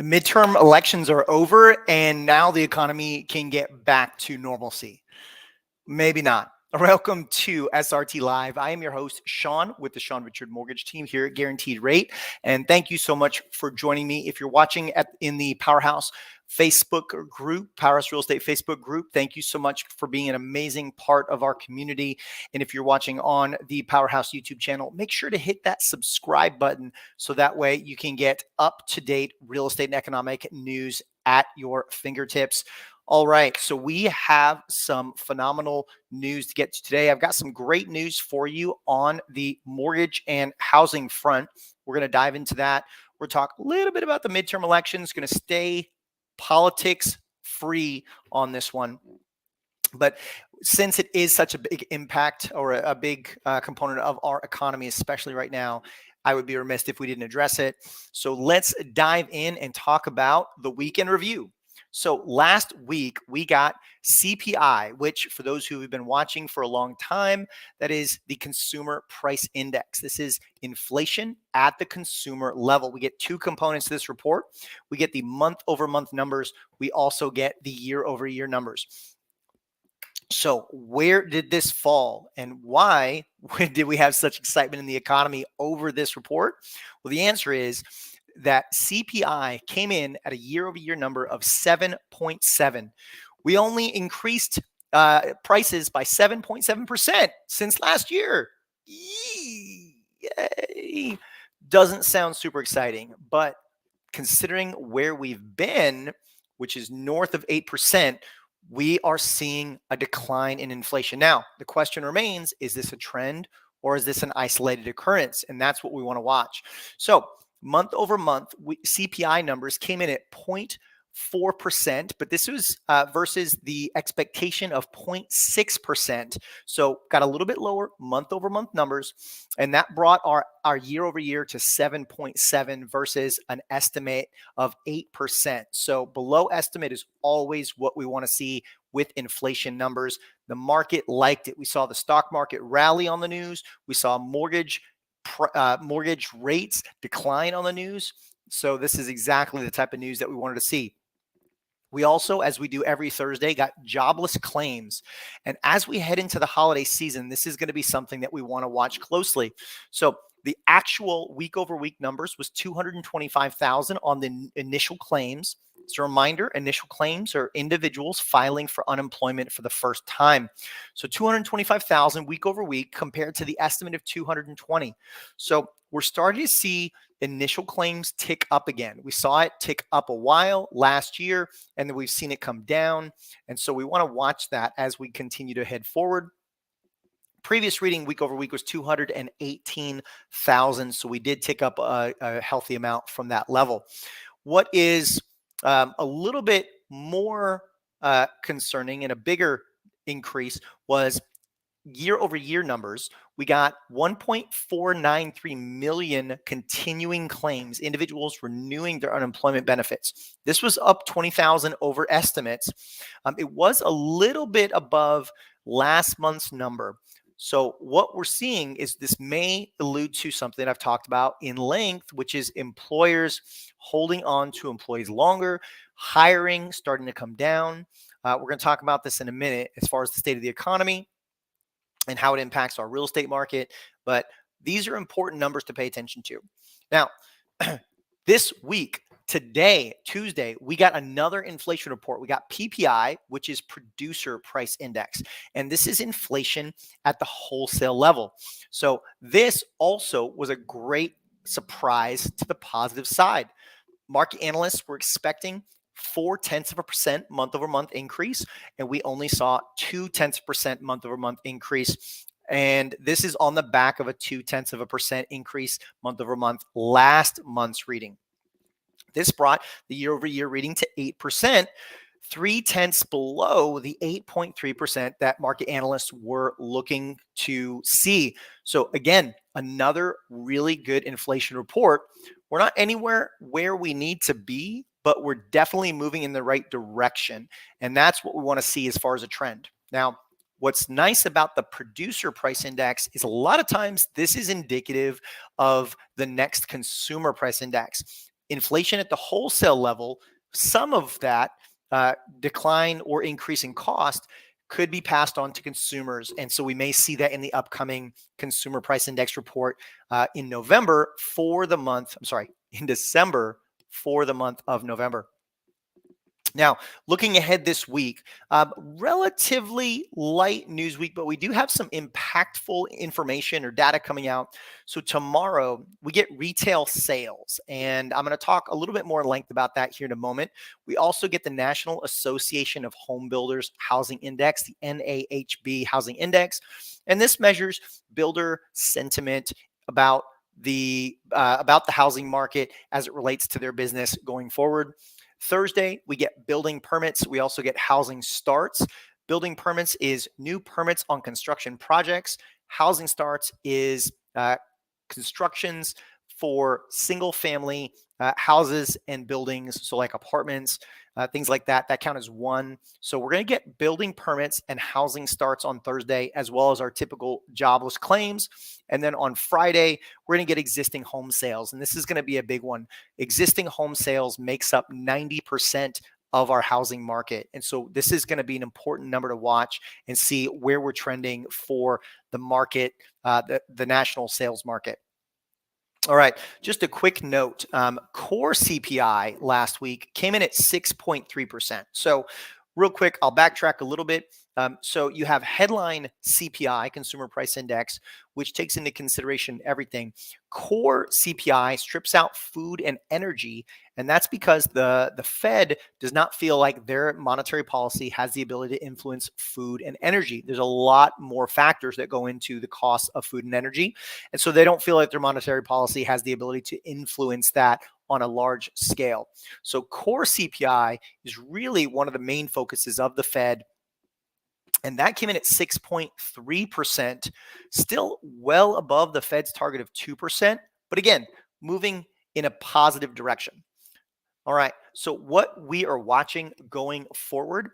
The midterm elections are over, and now the economy can get back to normalcy. Maybe not. Welcome to SRT Live. I am your host, Sean, with the Sean Richard Mortgage team here at Guaranteed Rate. And thank you so much for joining me. If you're watching in the Powerhouse Facebook group, Powerhouse Real Estate Facebook group, thank you so much for being an amazing part of our community. And if you're watching on the Powerhouse YouTube channel, make sure to hit that subscribe button so that way you can get up-to-date real estate and economic news at your fingertips. All right, so we have some phenomenal news to get to today. I've got some great news for you on the mortgage and housing front. We're going to dive into that. We're talk a little bit about the midterm elections. Going to stay politics free on this one. But since it is such a big impact or a big component of our economy, especially right now, I would be remiss if we didn't address it. So let's dive in and talk about the weekend review. So last week, we got CPI, which for those who have been watching for a long time, that is the Consumer Price Index. This is inflation at the consumer level. We get two components to this report. We get the month-over-month numbers. We also get the year-over-year numbers. So where did this fall and why did we have such excitement in the economy over this report? Well, the answer is that CPI came in at a year-over-year number of 7.7. We only increased prices by 7.7% since last year. Yay! Doesn't sound super exciting, but considering where we've been, which is north of 8%, we are seeing a decline in inflation. Now, the question remains, is this a trend or is this an isolated occurrence? And that's what we want to watch. So month over month, CPI numbers came in at 0.4%, but this was versus the expectation of 0.6%. So got a little bit lower month over month numbers, and that brought our year over year to 7.7 versus an estimate of 8%. So below estimate is always what we want to see with inflation numbers. The market liked it. We saw the stock market rally on the news. We saw mortgage rates decline on the news. So this is exactly the type of news that we wanted to see. We also, as we do every Thursday, got jobless claims. And as we head into the holiday season, this is going to be something that we want to watch closely. So the actual week over week numbers was 225,000 on the initial claims. As a reminder, initial claims are individuals filing for unemployment for the first time. So 225,000 week over week compared to the estimate of 220. So we're starting to see initial claims tick up again. We saw it tick up a while last year, and then we've seen it come down. And so we want to watch that as we continue to head forward. Previous reading week over week was 218,000. So we did tick up a healthy amount from that level. What is a little bit more concerning and a bigger increase was year over year numbers. We got 1.493 million continuing claims, individuals renewing their unemployment benefits. This was up 20,000 over estimates. It was a little bit above last month's number. So what we're seeing is this may allude to something I've talked about in length, which is employers holding on to employees longer, hiring starting to come down. We're going to talk about this in a minute as far as the state of the economy and how it impacts our real estate market. But these are important numbers to pay attention to. Now, this week, today, Tuesday, we got another inflation report. We got PPI, which is Producer Price Index. And this is inflation at the wholesale level. So this also was a great surprise to the positive side. Market analysts were expecting 0.4% month over month increase, and we only saw 0.2% month over month increase. And this is on the back of a 0.2% increase month over month last month's reading. This brought the year over year reading to 8%, 0.3 below the 8.3% that market analysts were looking to see. So again, another really good inflation report. We're not anywhere where we need to be, but we're definitely moving in the right direction. And that's what we want to see as far as a trend. Now, what's nice about the Producer Price Index is a lot of times this is indicative of the next Consumer Price Index. inflation at the wholesale level, some of that decline or increase in cost could be passed on to consumers. And so we may see that in the upcoming consumer price index report in November for the month, I'm sorry, in December for the month of November. Now, looking ahead this week, relatively light news week, but we do have some impactful information or data coming out. So tomorrow we get retail sales, and I'm going to talk a little bit more in length about that here in a moment. We also get the National Association of Home Builders Housing Index, the NAHB Housing Index, and this measures builder sentiment about the housing market as it relates to their business going forward. Thursday, we get building permits. We also get housing starts. Building permits is new permits on construction projects. Housing starts is constructions for single family houses and buildings. So, like apartments, things like that, that count as one. So, we're going to get building permits and housing starts on Thursday, as well as our typical jobless claims. And then on Friday, we're going to get existing home sales. And this is going to be a big one. Existing home sales makes up 90% of our housing market. And so this is going to be an important number to watch and see where we're trending for the market, the national sales market. All right, just a quick note. Core CPI last week came in at 6.3%. So real quick, I'll backtrack a little bit. So you have headline CPI, Consumer Price Index, which takes into consideration everything. Core CPI strips out food and energy, and that's because the Fed does not feel like their monetary policy has the ability to influence food and energy. There's a lot more factors that go into the cost of food and energy, and so they don't feel like their monetary policy has the ability to influence that on a large scale. So core CPI is really one of the main focuses of the Fed, and that came in at 6.3%, still well above the Fed's target of 2%, but again, moving in a positive direction. All right, so what we are watching going forward,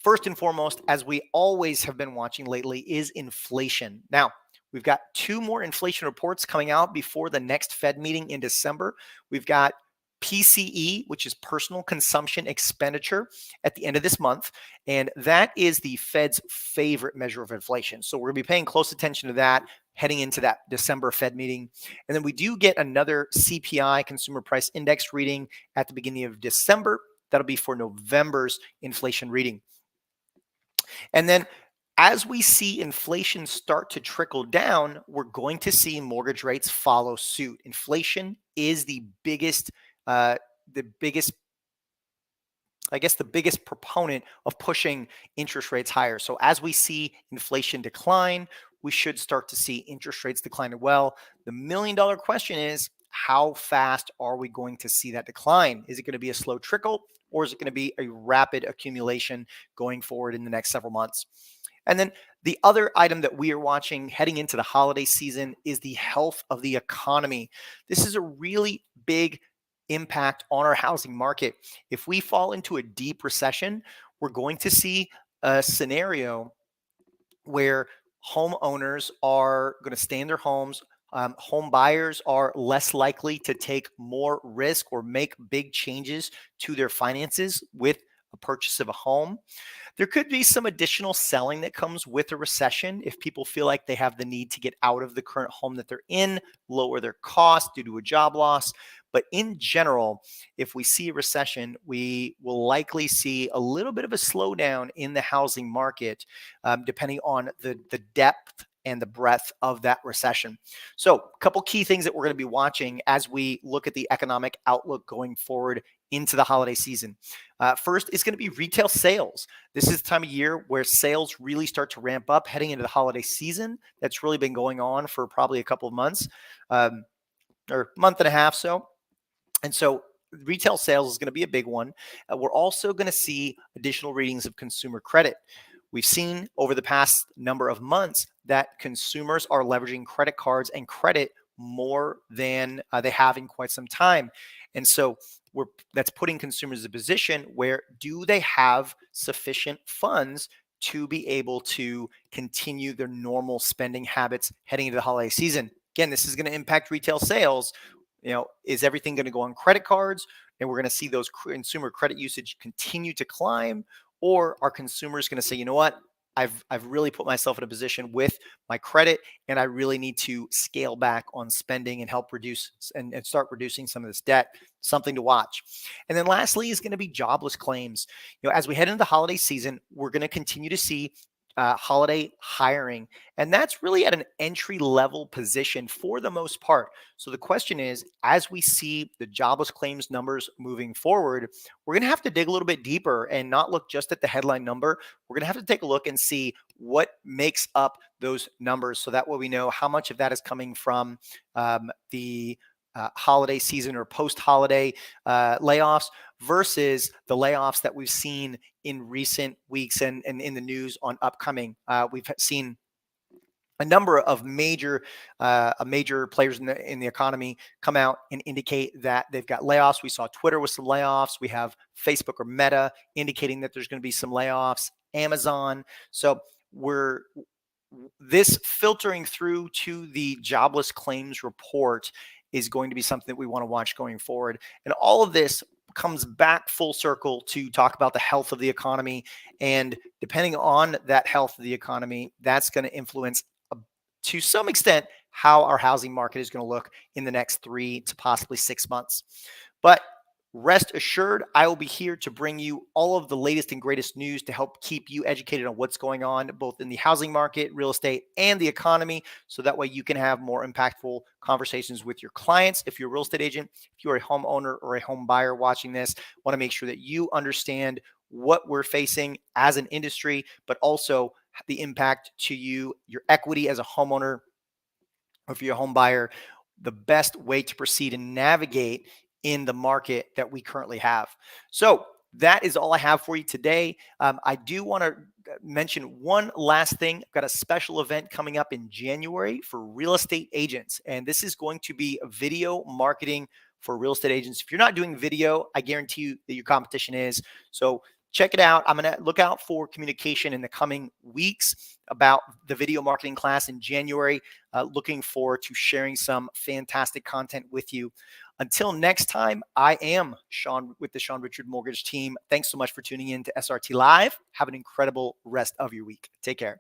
first and foremost, as we always have been watching lately, is inflation. Now, we've got two more inflation reports coming out before the next Fed meeting in December. We've got PCE, which is personal consumption expenditure, at the end of this month. And that is the Fed's favorite measure of inflation. So we're going to be paying close attention to that heading into that December Fed meeting. And then we do get another CPI, Consumer Price Index reading at the beginning of December. That'll be for November's inflation reading. And then as we see inflation start to trickle down, we're going to see mortgage rates follow suit. Inflation is the biggest the biggest proponent of pushing interest rates higher. So as we see inflation decline, we should start to see interest rates decline as well. The $1,000,000 question is, how fast are we going to see that decline? Is it going to be a slow trickle, or is it going to be a rapid accumulation going forward in the next several months? And then the other item that we are watching heading into the holiday season is the health of the economy. This is a really big impact on our housing market. If we fall into a deep recession, we're going to see a scenario where homeowners are going to stay in their homes. Home buyers are less likely to take more risk or make big changes to their finances with a purchase of a home. There could be some additional selling that comes with a recession if people feel like they have the need to get out of the current home that they're in, lower their costs due to a job loss. But in general, if we see a recession, we will likely see a little bit of a slowdown in the housing market, depending on the depth and the breadth of that recession. So a couple key things that we're going to be watching as we look at the economic outlook going forward into the holiday season. First is going to be retail sales. This is the time of year where sales really start to ramp up heading into the holiday season. That's really been going on for probably a couple of months, or month and a half so. And so retail sales is going to be a big one. We're also going to see additional readings of consumer credit. We've seen over the past number of months that consumers are leveraging credit cards and credit more than they have in quite some time. And so that's putting consumers in a position where, do they have sufficient funds to be able to continue their normal spending habits heading into the holiday season? Again, this is going to impact retail sales. Is everything going to go on credit cards and we're going to see those consumer credit usage continue to climb? Or are consumers going to say, you know what? I've really put myself in a position with my credit, and I really need to scale back on spending and help reduce and start reducing some of this debt. Something to watch. And then lastly is going to be jobless claims. As we head into the holiday season, we're going to continue to see holiday hiring, and that's really at an entry level position for the most part. So the question is, as we see the jobless claims numbers moving forward, we're going to have to dig a little bit deeper and not look just at the headline number. We're going to have to take a look and see what makes up those numbers, so that way we know how much of that is coming from the holiday season or post-holiday layoffs versus the layoffs that we've seen in recent weeks and in the news on upcoming. We've seen a number of major players in the economy come out and indicate that they've got layoffs. We saw Twitter with some layoffs. We have Facebook or Meta indicating that there's going to be some layoffs. Amazon. So we're this filtering through to the jobless claims report is going to be something that we want to watch going forward. And all of this comes back full circle to talk about the health of the economy. And depending on that health of the economy, that's going to influence to some extent how our housing market is going to look in the next 3 to possibly 6 months. But rest assured, I will be here to bring you all of the latest and greatest news to help keep you educated on what's going on both in the housing market, real estate, and the economy, so that way you can have more impactful conversations with your clients. If you're a real estate agent, if you're a homeowner or a home buyer watching this, want to make sure that you understand what we're facing as an industry, but also the impact to you, your equity as a homeowner, or if you're a home buyer, the best way to proceed and navigate in the market that we currently have. So that is all I have for you today. I do want to mention one last thing. I've got a special event coming up in January for real estate agents, and this is going to be a video marketing for real estate agents. If you're not doing video, I guarantee you that your competition is. So check it out. I'm going to look out for communication in the coming weeks about the video marketing class in January. Looking forward to sharing some fantastic content with you. Until next time, I am Sean with the Sean Richard Mortgage team. Thanks so much for tuning in to SRT Live. Have an incredible rest of your week. Take care.